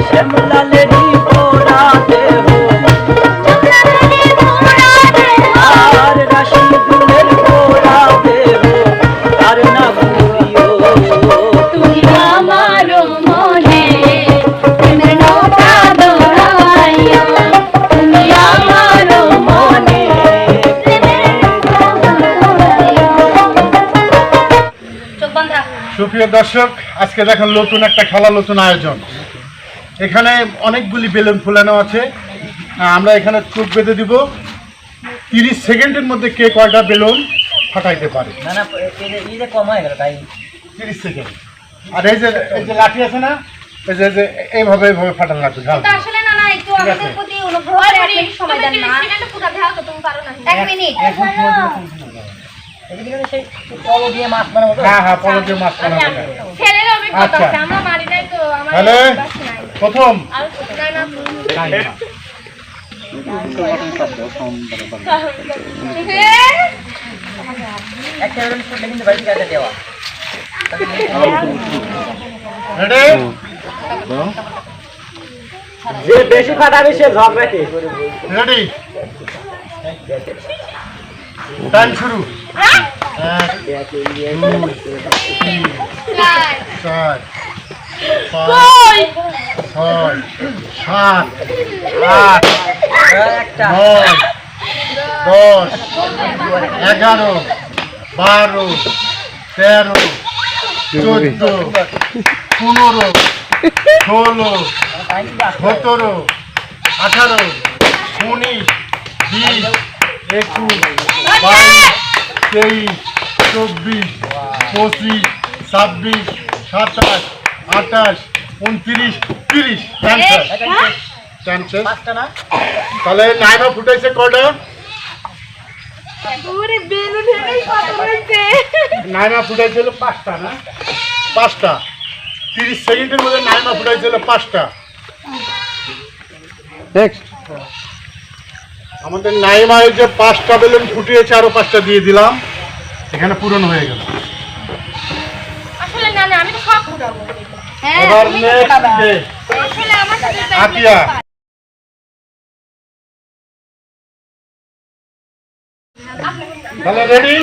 শ্যামলালেরই পোড়া দেহ আর রাশি ফুলের পোড়া দেহ আর না ভুলিও তুমি আমার মনে প্রেমের নৌকা দোড়াইও তুমি আমার মনে প্রেমের নৌকা দোড়াইও। চোখ বন্ধ রাখ। সুপ্রিয় দর্শক, আজকে দেখেন নতুন একটা খেলা, নতুন আয়োজন। এখানে অনেকগুলি বেলুন ফুলানো আছে। আমরা এখানে চোখ বেঁধে দিব। 30 সেকেন্ডের মধ্যে কে কয়টা বেলুন ফাটাইতে পারে। না না এই যে কম হয়ে গেল তাই 30 সেকেন্ড। আর এই যে লাঠি আছে না, এইভাবে ফাটানো লাগবে। এটা আসলে না একটু আমাদের প্রতি অনুগ্রহ করে এক মিনিট সময় দেন না। এটা পুরো দেখাও তো তুমি পারো না। 1 মিনিট। এদিকে সেই পলো দিয়ে মাছ বানাবো তো। হ্যাঁ, পলো দিয়ে মাছ বানাবো। ছেলের অভিজ্ঞতা আছে, আমরা মারি নাই তো আমার তাহলে প্রথম না একটা বেলুন ফুটলে কিন্তু বাড়ি কাটে দেওয়া। রেডি? যে বেশি ফাটাবে সে ঝগড়াতে রেডি? টাইম শুরু। 1 2 3 4 5 6 7 8 একটা 9 10 11 12 13 14 15 16 17 18 19 20 21 22 23 24 25 26 27 28 29 30। পাঁচটা না তাহলে নাইমা ফুটাইছে কয়টা? পুরো বেলুন হেলেই কত হইছে। নাইমা ফুটাইছিল 5টা না? 5টা। 30 সেকেন্ডের মধ্যে নাইমা ফুটাইছিল 5টা। নেক্সট আমাদের নাইমা এই যে 5টা বেলুন ফুটিয়েছে, আরো 5টা দিয়ে দিলাম, এখানে পূরণ হয়ে গেল। আসলে না আমি তো সব ফুটাবো। হ্যাঁ এবার তুমি নেক্সট ফুটাবা। ডে আসলে আমার সাথে আতিয়া। তাহলে রেডি?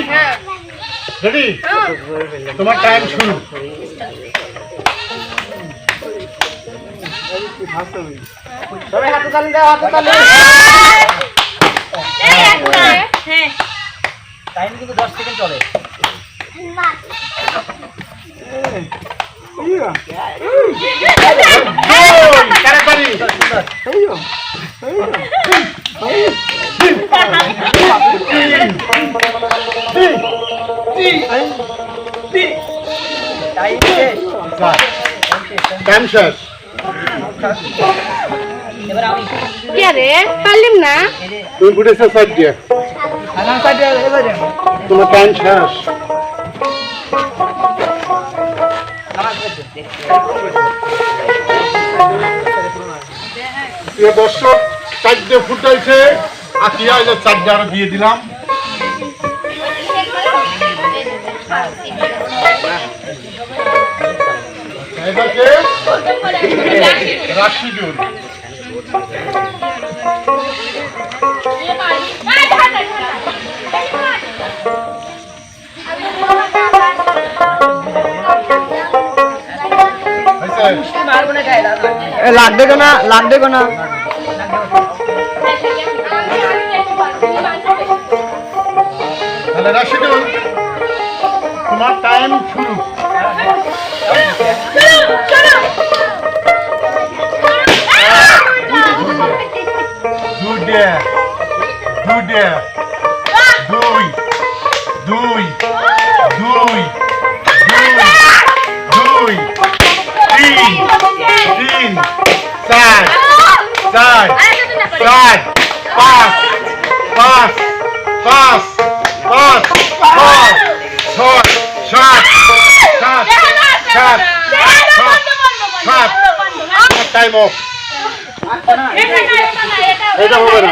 রেডি? তোমার টাইম শুরু। সবাই হাতে তালি দাও, হাতে তালি। হ্যাঁ টাইম কিন্তু 10 সেকেন্ড চলে। তাড়াতাড়ি। টাইম শেষ। টাইম শেষ। এবার আমি কে রে পারলিম না। এই যে তুমি ফুটেছো সাইড দিয়ে। আগাম সাইডে এবারে তোমার টাইম শেষ। প্রিয় দর্শক, 4টে ফুটাইছে আতিয়া, এই যে 4টে আরো দিয়ে দিলাম। এবার কে? রাশিদুল। মারবো না গায়ে দাদা। লাগবে না লাগবে না। তাহলে রাশিদুল, তোমার টাইম শুরু। দুই দুই দুই দুই দুই 3 3 4 4 4 5 5 5 5 6 7 7 টাইম অফ। এটা হবে না।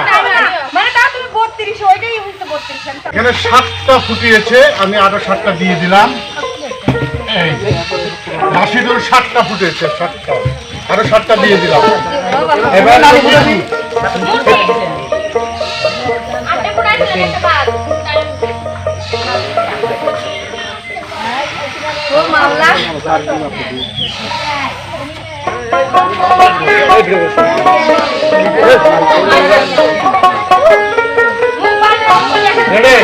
মানে তা তুমি 32 ওইটাই হইছে 32। এখানে 7টা ফুটিয়েছে, আমি আরো 7টা দিয়ে দিলাম। এই রাশিদুল 7টা ফুটেছে, 7টা। আরো 7টা দিয়ে দিলাম। এবার আপনি পুরাই চলে যেতে পার ও মাওলা রেডি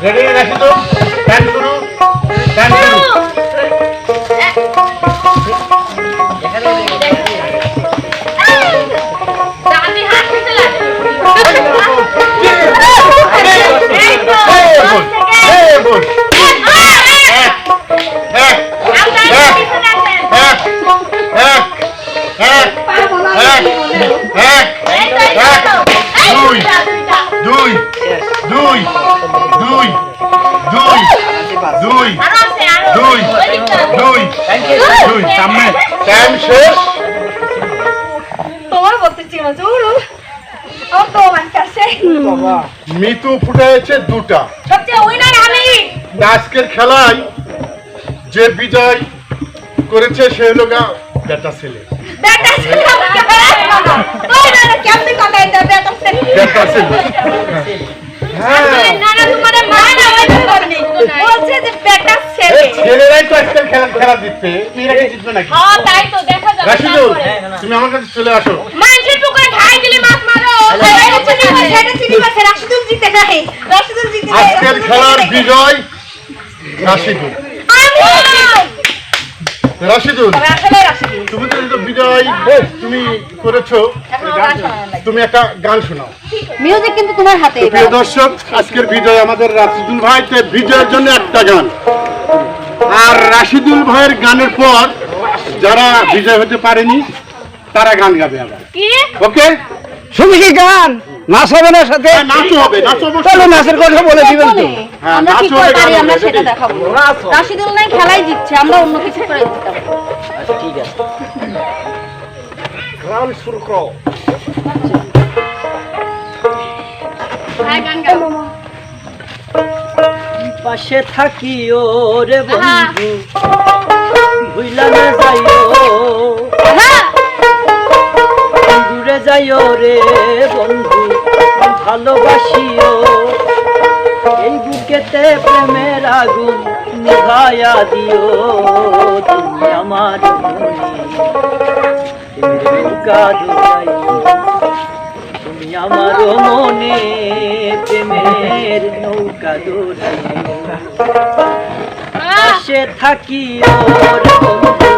রেডি রাখি তো টাইম শুরু দাদি হাত খেতে লাগে বল দুই দুই দুই দুই দুই দুই দুই দুই সামনে টাইম শেষ তোমার বলতেছি না জোরু ও তো মানছে মিতু ফুটাইছে 2টা সবচেয়ে উইনার আমি আজকের খেলায় যে বিজয় করেছে সে হলো বেটা ছেলে বেটা ছিল ওই না কেমনে কথা এটা বেটা ছিল বেটা ছেলে না না তোমার মা না ওই বলনি বলছে যে বেটা ছেলে ছেলেরাই তো আজকাল খেলা দিচ্ছে মেয়েরা কি জিতবে নাকি হ্যাঁ তাই তো দেখা যাবে রাশিদুল তুমি আমার কাছে চলে আসো মানছে টুকরা ঢাই দিলে মাছ মারো এটা চিনি মাছ রাশিদুল জিতে নাই রাশিদুল জিতে আজকের খেলার বিজয় রাশিদুল রাশিদুল আসলে রাশিদুল তুমি তো বিজয় তুমি করেছো তুমি একটা গান শোনাও মিউজিক কিন্তু তোমার হাতে প্রিয় দর্শক আজকের বিজয় আমাদের রাশিদুল ভাই তো বিজয়ের জন্য একটা গান আর রাশিদুল ভাইয়ের গানের পর যারা বিজয় হতে পারেনি তারা গান গাবে আবার কি ওকে শুধু কি গান নাচ হবে না সাথে নাচও হবে নাচও চলো নাচের কথা বলে দিবেন তো হ্যাঁ আমরা কি নাচও হবে করে পারি গান আমরা হবে সেটা দেখাবো রাশিদুল নাই খেলাই দিচ্ছে আমরা অন্য কিছু করে দিতাম আচ্ছা ঠিক আছে গান শুরু করো হ্যাঁ গান গাও পাশে থাকিও রে বন্ধু ভুইলা না যাইও দূরে যাইও রে বন্ধু ভালোবাসিও এই বুকেতে প্রেমের আগুন নিভায়া দিও তুমি আমার মনে নৌকা ডুবাই তুমি আমার মনে প্রেমের নৌকা দোলাই পাশে থাকিও রে বন্ধু